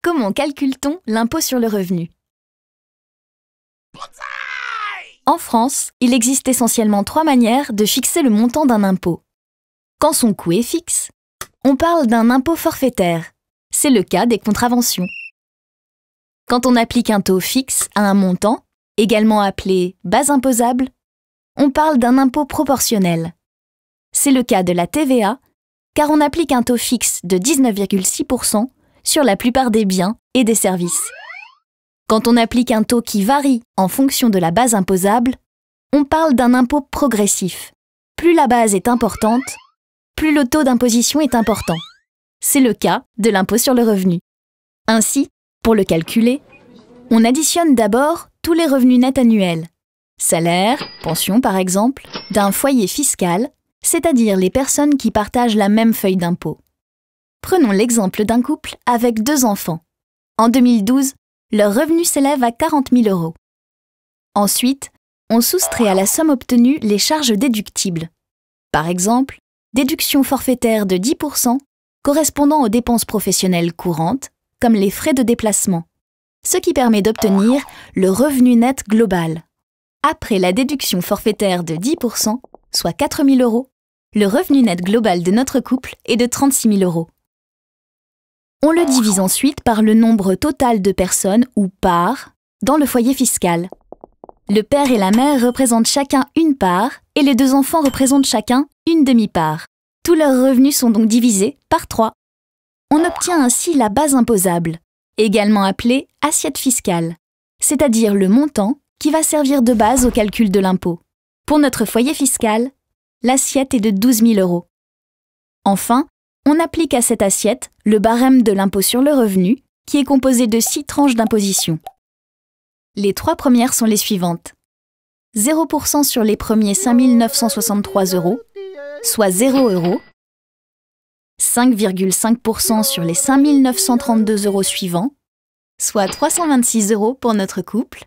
Comment calcule-t-on l'impôt sur le revenu? En France, il existe essentiellement 3 manières de fixer le montant d'un impôt. Quand son coût est fixe, on parle d'un impôt forfaitaire. C'est le cas des contraventions. Quand on applique un taux fixe à un montant, également appelé base imposable, on parle d'un impôt proportionnel. C'est le cas de la TVA, car on applique un taux fixe de 19,6% sur la plupart des biens et des services. Quand on applique un taux qui varie en fonction de la base imposable, on parle d'un impôt progressif. Plus la base est importante, plus le taux d'imposition est important. C'est le cas de l'impôt sur le revenu. Ainsi, pour le calculer, on additionne d'abord tous les revenus nets annuels, salaire, pension par exemple, d'un foyer fiscal, c'est-à-dire les personnes qui partagent la même feuille d'impôt. Prenons l'exemple d'un couple avec 2 enfants. En 2012, leur revenu s'élève à 40 000 €. Ensuite, on soustrait à la somme obtenue les charges déductibles. Par exemple, déduction forfaitaire de 10% correspondant aux dépenses professionnelles courantes, comme les frais de déplacement, ce qui permet d'obtenir le revenu net global. Après la déduction forfaitaire de 10%, soit 4 000 €, le revenu net global de notre couple est de 36 000 €. On le divise ensuite par le nombre total de personnes ou parts dans le foyer fiscal. Le père et la mère représentent chacun une part et les 2 enfants représentent chacun une demi-part. Tous leurs revenus sont donc divisés par 3. On obtient ainsi la base imposable, également appelée assiette fiscale, c'est-à-dire le montant qui va servir de base au calcul de l'impôt. Pour notre foyer fiscal, l'assiette est de 12 000 €. Enfin, on applique à cette assiette le barème de l'impôt sur le revenu, qui est composé de 6 tranches d'imposition. Les 3 premières sont les suivantes. 0% sur les premiers 5 963 €, soit 0 €. 5,5% sur les 5 932 € suivants, soit 326 € pour notre couple.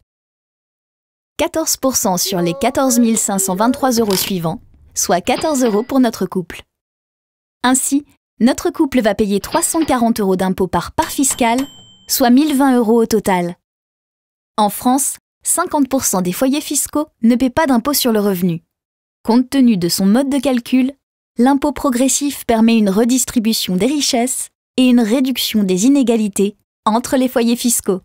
14% sur les 14 523 € suivants, soit 14 € pour notre couple. Ainsi, notre couple va payer 340 € d'impôt par part fiscale, soit 1 020 € au total. En France, 50% des foyers fiscaux ne paient pas d'impôt sur le revenu. Compte tenu de son mode de calcul, l'impôt progressif permet une redistribution des richesses et une réduction des inégalités entre les foyers fiscaux.